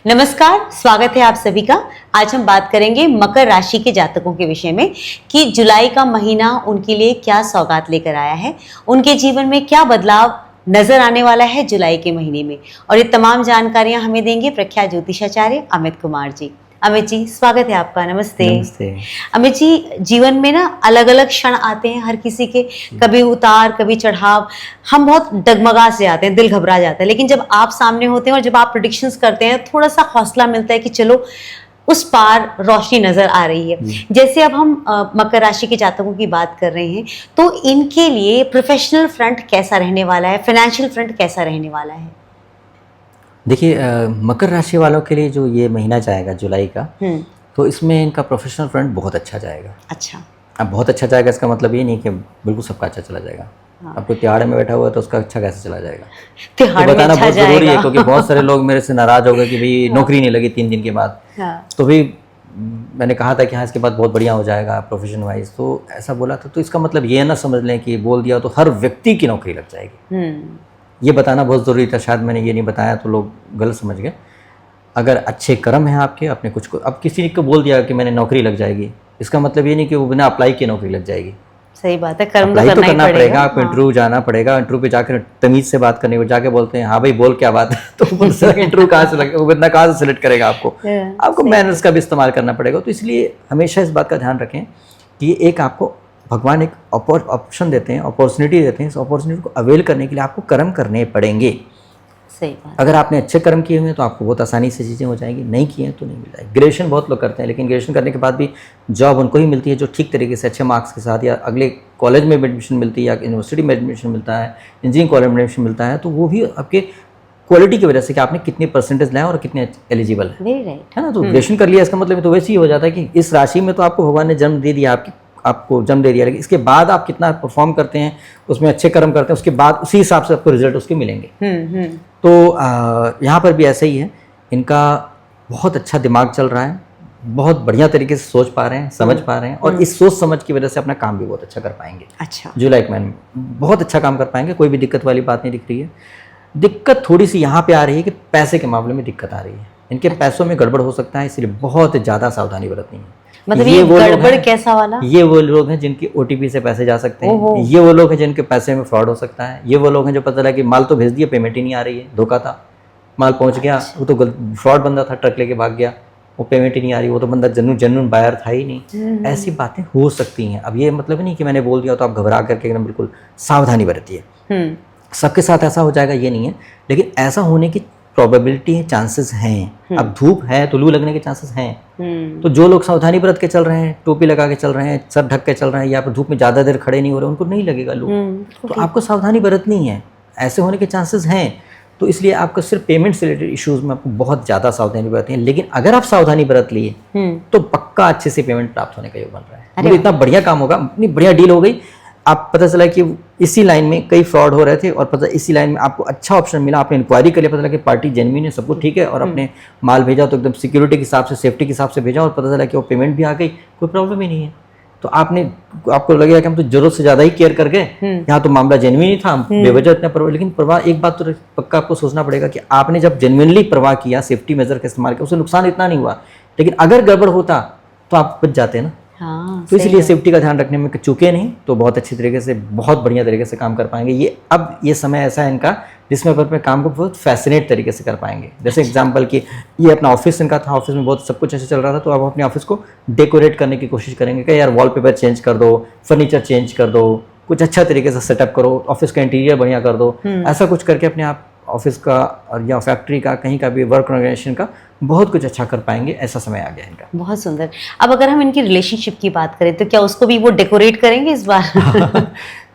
नमस्कार, स्वागत है आप सभी का। आज हम बात करेंगे मकर राशि के जातकों के विषय में कि जुलाई का महीना उनके लिए क्या सौगात लेकर आया है, उनके जीवन में क्या बदलाव नजर आने वाला है जुलाई के महीने में। और ये तमाम जानकारियां हमें देंगे प्रख्यात ज्योतिषाचार्य अमित कुमार जी। अमित जी, स्वागत है आपका। नमस्ते। नमस्ते। अमित जी, जीवन में ना अलग अलग क्षण आते हैं हर किसी के, कभी उतार कभी चढ़ाव, हम बहुत डगमगा से आते हैं, दिल घबरा जाता है। लेकिन जब आप सामने होते हैं और जब आप प्रेडिक्शंस करते हैं, थोड़ा सा हौसला मिलता है कि चलो उस पार रोशनी नजर आ रही है। जैसे अब हम मकर राशि के जातकों की बात कर रहे हैं, तो इनके लिए प्रोफेशनल फ्रंट कैसा रहने वाला है, फाइनेंशियल फ्रंट कैसा रहने वाला है? देखिए, मकर राशि वालों के लिए जो ये महीना जाएगा जुलाई का, तो इसमें इनका प्रोफेशनल फ्रंट बहुत अच्छा जाएगा। अच्छा। अब बहुत अच्छा जाएगा इसका मतलब ये नहीं कि बिल्कुल सबका अच्छा चला जाएगा। अब कोई तिहाड़ में बैठा हुआ है तो उसका अच्छा कैसे चला जाएगा, तिहाड़ तो बताना अच्छा बहुत ज़रूरी है, जाएगा। क्योंकि बहुत सारे लोग मेरे से नाराज़ हो गए कि भाई नौकरी नहीं लगी 3 दिन के बाद। तो भी मैंने कहा था कि हाँ इसके बाद बहुत बढ़िया हो जाएगा प्रोफेशन वाइज, तो ऐसा बोला था। तो इसका मतलब ये ना समझ लें कि बोल दिया तो हर व्यक्ति की नौकरी लग जाएगी। ये बताना बहुत ज़रूरी था, शायद मैंने ये नहीं बताया तो लोग गलत समझ गए। अगर अच्छे कर्म हैं आपके, अपने कुछ को, अब किसी को बोल दिया कि मैंने नौकरी लग जाएगी, इसका मतलब ये नहीं कि वो बिना अप्लाई किए नौकरी लग जाएगी। सही बात है, कर्म अप्लाई तो करना पड़ेगा। हाँ। आपको इंटरव्यू जाना पड़ेगा, इंटरव्यू पे जाकर तमीज़ से बात करने को जाके बोलते हैं हाँ भाई बोल क्या बात है, तो इंटरव्यू कहाँ से लगे, वो इतना कहाँ से सिलेक्ट करेगा आपको मैनर्स का भी इस्तेमाल करना पड़ेगा। तो इसलिए हमेशा इस बात का ध्यान रखें कि एक आपको भगवान एक ऑप्शन देते हैं, अपॉर्चुनिटी देते हैं। इस अपॉर्चुनिटी को अवेल करने के लिए आपको कर्म करने पड़ेंगे। सही बात। अगर आपने अच्छे कर्म किए हुए हैं तो आपको बहुत आसानी से चीज़ें हो जाएंगी, नहीं किए हैं तो नहीं मिल जाएगी। ग्रेजुएशन बहुत लोग करते हैं, लेकिन ग्रेजुएशन करने के बाद भी जॉब उनको ही मिलती है जो ठीक तरीके से अच्छे मार्क्स के साथ, या अगले कॉलेज में एडमिशन मिलती है, या यूनिवर्सिटी में एडमिशन मिलता है, इंजीनियरिंग कॉलेज में एडमिशन मिलता है, तो वो भी आपके क्वालिटी की वजह से कि आपने कितने परसेंटेज लाए और कितने एलिजिबल है ना। तो ग्रेजुएशन कर लिया इसका मतलब तो वैसे ही हो जाता है कि इस राशि में तो आपको भगवान ने जन्म दे दिया, आपको जन्म दे दिया, लेकिन इसके बाद आप कितना परफॉर्म करते हैं, उसमें अच्छे कर्म करते हैं, उसके बाद उसी हिसाब से आपको रिजल्ट उसके मिलेंगे। तो यहाँ पर भी ऐसा ही है, इनका बहुत अच्छा दिमाग चल रहा है, बहुत बढ़िया तरीके से सोच पा रहे हैं, समझ पा रहे हैं, और इस सोच समझ की वजह से अपना काम भी बहुत अच्छा कर पाएंगे। अच्छा। जुलाई के महीने में बहुत अच्छा काम कर पाएंगे, कोई भी दिक्कत वाली बात नहीं दिख रही है। दिक्कत थोड़ी सी यहाँ पे आ रही है कि पैसे के मामले में दिक्कत आ रही है, इनके पैसों में गड़बड़ हो सकता है, इसलिए बहुत ज़्यादा सावधानी बरतनी है। मतलब ये गड़बड़ कैसा वाला? ये वो लोग हैं जिनकी ओटीपी से पैसे जा सकते हैं, ये वो लोग हैं जिनके पैसे में फ्रॉड हो सकता है, ये वो लोग हैं जो पता लगा कि माल तो भेज दिया, पेमेंट ही नहीं आ रही है, धोखा था, माल पहुंच गया, वो तो फ्रॉड बंदा था, ट्रक लेके भाग गया, वो पेमेंट ही नहीं आ रही, वो तो बंदा जेन्युइन बायर था ही नहीं। ऐसी बातें हो सकती हैं। अब ये मतलब नहीं कि मैंने बोल दिया तो आप घबरा करके एकदम बिल्कुल सावधानी बरतिए। सबके साथ ऐसा हो जाएगा ये नहीं है, लेकिन ऐसा होने की प्रोबेबिलिटी है, चांसेस हैं। अब धूप है तो लू लगने के चांसेस हैं। तो जो लोग सावधानी बरत के चल रहे हैं, टोपी लगा के चल रहे हैं, सर ढक के चल रहे हैं, या फिर धूप में ज़्यादा देर खड़े नहीं हो रहे, उनको नहीं लगेगा लू। तो आपको सावधानी बरतनी है, ऐसे होने के चांसेस हैं। तो इसलिए आपको सिर्फ पेमेंट से रिलेटेड इश्यूज़ में आपको बहुत ज़्यादा सावधानी बरतनी है। लेकिन अगर आप सावधानी बरत लिए तो पक्का अच्छे से पेमेंट प्राप्त होने का योग बन रहा है। मतलब इतना बढ़िया काम होगा, इतनी बढ़िया डील हो गई। आप पता चला कि इसी लाइन में कई फ्रॉड हो रहे थे, और पता इसी लाइन में आपको अच्छा ऑप्शन मिला, आपने इंक्वायरी कर लिया, पता चला कि पार्टी जेन्युइन है, सब कुछ ठीक है, और अपने माल भेजा तो एकदम सिक्योरिटी के हिसाब से, सेफ्टी के हिसाब से भेजा, और पता चला कि वो पेमेंट भी आ गई, कोई प्रॉब्लम ही नहीं है। तो आपको लगेगा कि हम तो जरूरत से ज़्यादा ही केयर कर गए, यहाँ तो मामला जेन्युइन ही था, बेवजह इतना परवाह। लेकिन परवाह, एक बात तो पक्का आपको सोचना पड़ेगा कि आपने जब जेन्युइनली परवाह किया, सेफ्टी मेजर का इस्तेमाल किया, उससे नुकसान इतना नहीं हुआ। लेकिन अगर गड़बड़ होता तो आप बच जाते ना। हाँ, तो इसलिए सेफ्टी का ध्यान रखने में चूके नहीं, तो बहुत अच्छी तरीके से, बहुत बढ़िया तरीके से काम कर पाएंगे। ये समय ऐसा है इनका जिसमें अपने काम को बहुत फैसिनेट तरीके से कर पाएंगे। जैसे एग्जांपल कि ये अपना ऑफिस इनका था, ऑफिस में बहुत सब कुछ ऐसे चल रहा था, तो आप अपने ऑफिस को डेकोरेट करने की कोशिश करेंगे कि यार वॉलपेपर चेंज कर दो, फर्नीचर चेंज कर दो, कुछ अच्छा तरीके से सेटअप करो, ऑफिस का इंटीरियर बढ़िया कर दो। ऐसा कुछ करके अपने आप ऑफिस का और या फैक्ट्री का, कहीं का भी वर्क ऑर्गेनाइजेशन का बहुत कुछ अच्छा कर पाएंगे। ऐसा समय आ गया इनका। बहुत सुंदर। अब अगर हम इनकी रिलेशनशिप की बात करें तो क्या उसको भी वो डेकोरेट करेंगे इस बार?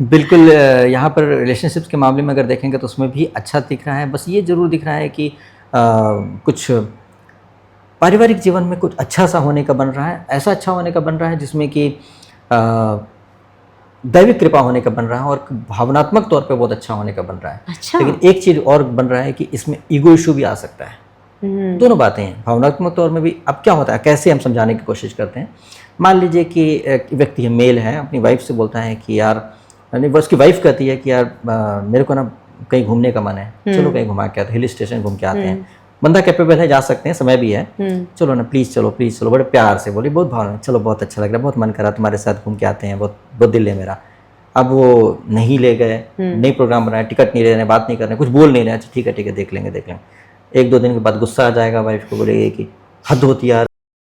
बिल्कुल। यहाँ पर रिलेशनशिप्स के मामले में अगर देखेंगे तो उसमें भी अच्छा दिख रहा है। बस ये जरूर दिख रहा है कि कुछ पारिवारिक जीवन में कुछ अच्छा सा होने का बन रहा है, ऐसा अच्छा होने का बन रहा है जिसमें कि दैविक कृपा होने का बन रहा है, और भावनात्मक तौर पे बहुत अच्छा होने का बन रहा है। अच्छा। लेकिन एक चीज़ और बन रहा है कि इसमें ईगो इशू भी आ सकता है। दोनों बातें हैं, भावनात्मक तौर में भी। अब क्या होता है, कैसे हम समझाने की कोशिश करते हैं। मान लीजिए कि एक व्यक्ति है, मेल है, अपनी वाइफ से बोलता है कि यार, उसकी वाइफ कहती है कि यार मेरे को ना कहीं घूमने का मन है, चलो कहीं घुमा के आते, हिल स्टेशन घूम के आते हैं। बंदा कैपेबल है, जा सकते हैं, समय भी है, चलो ना प्लीज चलो, बड़े प्यार से बोली, बहुत भाव, चलो बहुत अच्छा लग रहा है, बहुत मन करा तुम्हारे साथ घूम के आते हैं, बहुत बहुत दिल है मेरा। अब वो नहीं ले गए, नहीं प्रोग्राम बनाया, टिकट नहीं ले रहे, बात नहीं कर रहे, कुछ बोल नहीं रहे, अच्छा ठीक है देख लेंगे। 1-2 दिन के बाद गुस्सा आ जाएगा वाइफ को, बोलेगी कि हद होती है यार,